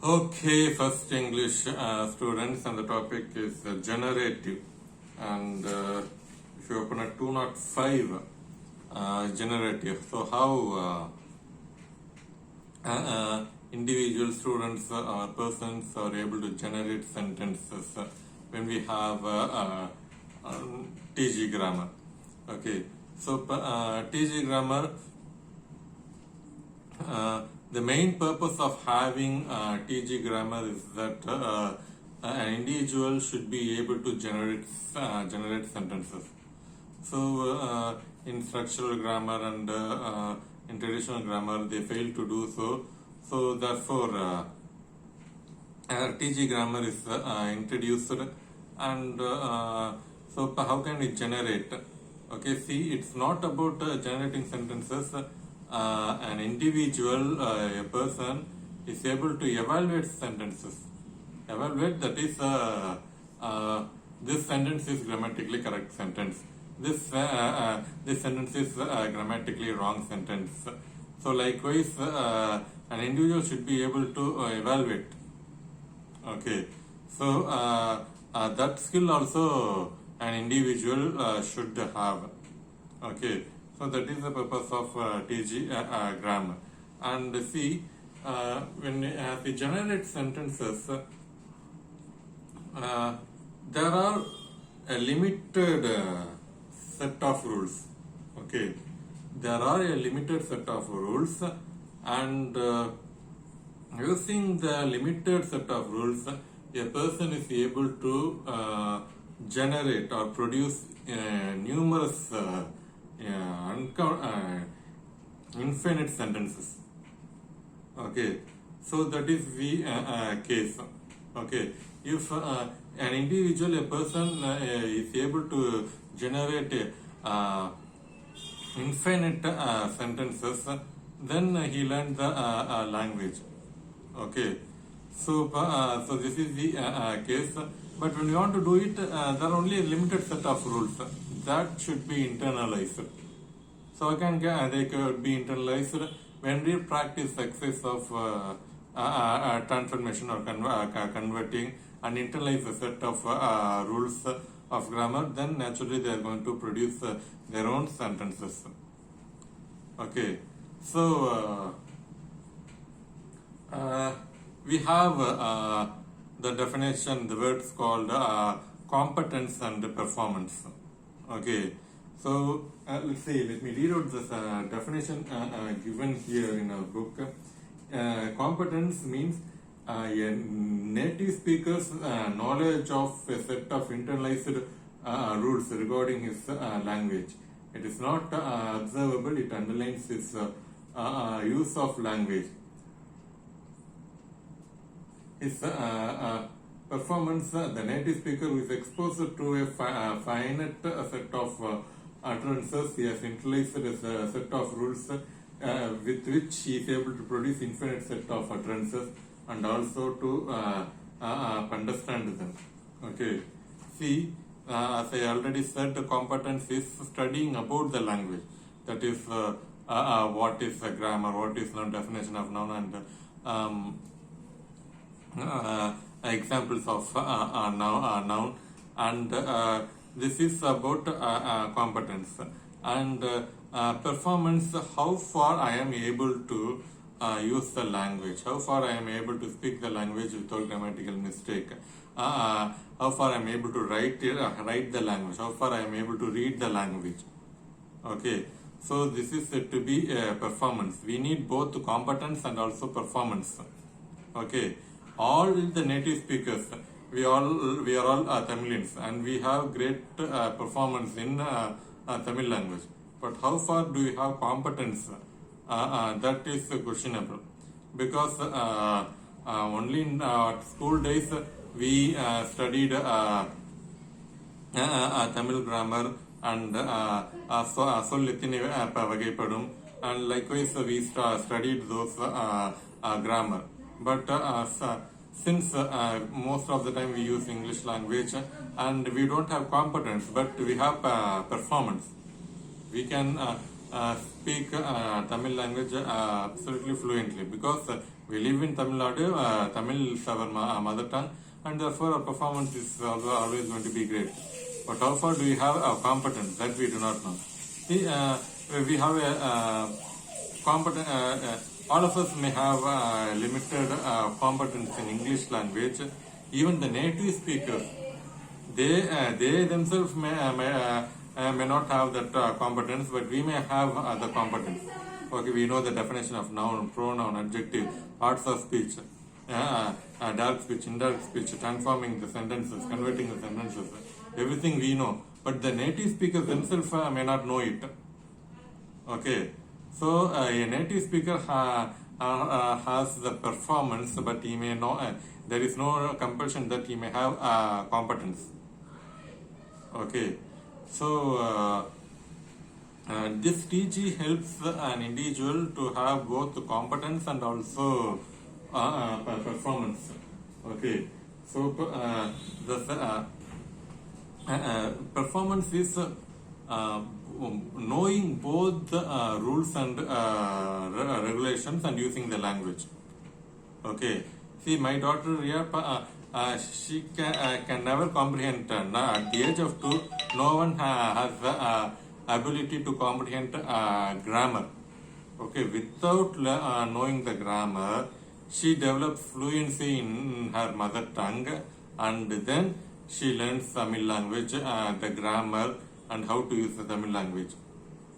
Okay, first English students, and the topic is generative. And if you open at 205, generative. So, how individual students or persons are able to generate sentences when we have TG grammar. Okay, so TG grammar. The main purpose of having TG grammar is that an individual should be able to generate sentences. So, in structural grammar and in traditional grammar, they fail to do so. So, therefore, TG grammar is introduced, and so how can we generate? Okay, see, it's not about generating sentences. An individual, a person, is able to evaluate sentences. Evaluate, that is, this sentence is grammatically correct sentence. This sentence is grammatically wrong sentence. So likewise, an individual should be able to evaluate. Okay, so that skill also an individual should have. Okay, so that is the purpose of TG grammar. And see, when we generate sentences, there are a limited set of rules. Okay, there are a limited set of rules, and using the limited set of rules, a person is able to generate or produce numerous infinite sentences. Okay, so that is the case. Okay, if an individual, a person is able to generate infinite sentences, then he learned the language. Okay, so so this is the case. But when you want to do it, there are only a limited set of rules that should be internalized. So they could be internalized when we practice exercise of transformation or converting and internalize a set of rules of grammar. Then naturally they are going to produce their own sentences. Okay, so we have the definition, the words called competence and performance. Okay, so let's see, let me read out this definition given here in our book. Competence means a native speaker's knowledge of a set of internalized rules regarding his language. It is not observable, it underlines his use of language. His performance, the native speaker who is exposed to a finite set of utterances, he has internalized a set of rules with which he is able to produce infinite set of utterances and also to understand them. Okay, see, as I already said, competence is studying about the language. That is, what is a grammar, what is noun, definition of noun, and examples of noun, and this is about competence. And performance, how far I am able to use the language, how far I am able to speak the language without grammatical mistake, how far I am able to write the language, how far I am able to read the language. Okay, so this is said to be performance. We need both competence and also performance. Okay, all the native speakers, we are all Tamilians, and we have great performance in Tamil language. But how far do we have competence? That is questionable, because only in school days we studied Tamil grammar and Sollithini Vagaipadum, and likewise we studied those grammar. But since most of the time we use English language and we don't have competence, but we have performance. We can speak Tamil language absolutely fluently, because We live in Tamil Nadu, Tamil is our mother tongue, and therefore our performance is always going to be great. But how far do we have our competence? That we do not know. See, we have a competent. All of us may have limited competence in English language. Even the native speakers, they themselves may not have that competence, but we may have the competence. Okay, we know the definition of noun, pronoun, adjective, parts of speech, direct speech, indirect speech, transforming the sentences, converting the sentences. Everything we know, but the native speakers themselves may not know it. Okay, so a native speaker has the performance, but he may know. There is no compulsion that he may have competence. Okay, so this TG helps an individual to have both competence and also performance. Okay, so the performance is knowing both the rules and regulations and using the language. Okay, see, my daughter Ria, she can never comprehend. At the age of 2, no one has the ability to comprehend grammar. Okay, without knowing the grammar, she develops fluency in her mother tongue, and then she learns Tamil language, the grammar, and how to use the Tamil language.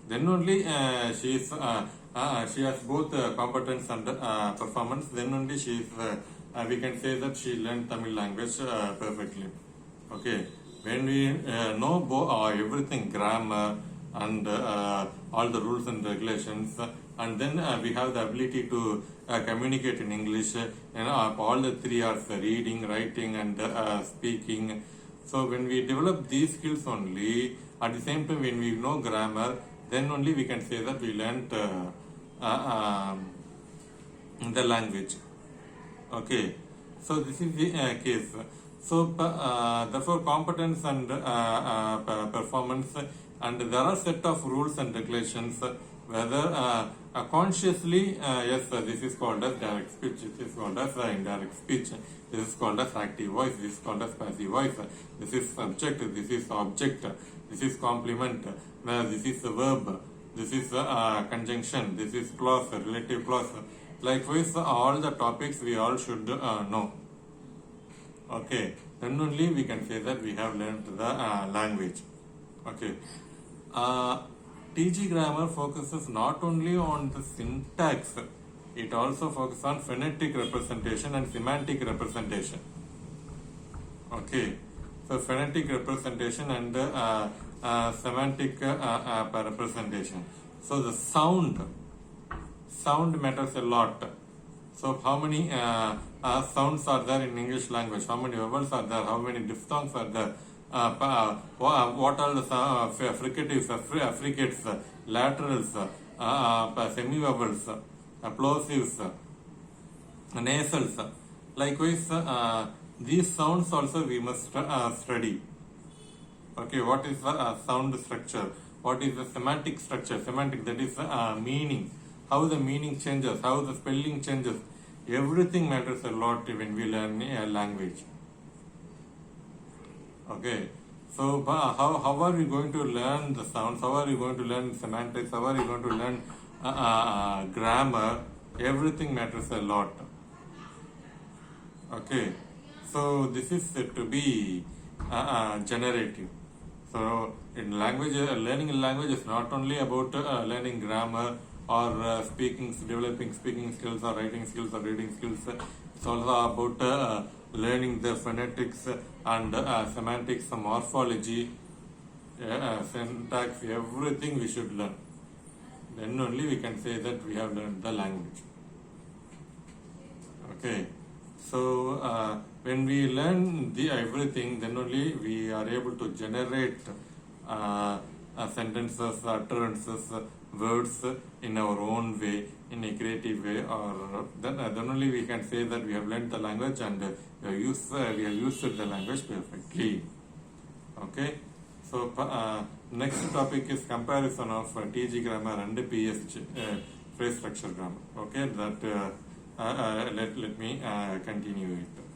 Then only she has both competence and performance. Then only we can say that she learned Tamil language perfectly. Okay, when we know everything, grammar and all the rules and regulations, and then we have the ability to communicate in English, all the 3 R's, reading, writing, and speaking. So when we develop these skills only, at the same time when we know grammar, then only we can say that we learned the language. Okay, so this is the case. So therefore competence and performance, and there are set of rules and regulations, whether consciously, yes, this is called as direct speech, this is called as indirect speech, this is called as active voice, this is called as passive voice, this is subject, this is object, this is complement, this is a verb, this is conjunction, this is clause, relative clause. Likewise, all the topics we all should know. Okay, then only we can say that we have learned the language. Okay, TG grammar focuses not only on the syntax, it also focuses on phonetic representation and semantic representation. Okay, so phonetic representation and semantic representation. So the sound matters a lot. So how many sounds are there in English language? How many vowels are there? How many diphthongs are there? What are the fricatives, affricates, laterals, semivowels, plosives, nasals? Likewise, these sounds also we must study. Okay, what is the sound structure? What is the semantic structure? Semantic, that is meaning. How the meaning changes, how the spelling changes. Everything matters a lot when we learn a language. Okay, so how are we going to learn the sounds? How are we going to learn semantics? How are we going to learn grammar? Everything matters a lot. Okay, so this is to be generative. So in language, learning a language is not only about learning grammar or developing speaking skills or writing skills or reading skills. It's also about learning the phonetics and semantics, morphology, syntax, everything we should learn. Then only we can say that we have learned the language. Okay, so when we learn everything, then only we are able to generate sentences, utterances, words in our own way, in a creative way, or then only we can say that we have learned the language and we have used the language perfectly. Okay, so next topic is comparison of TG grammar and PSG, phrase structure grammar. Okay, that let me continue it.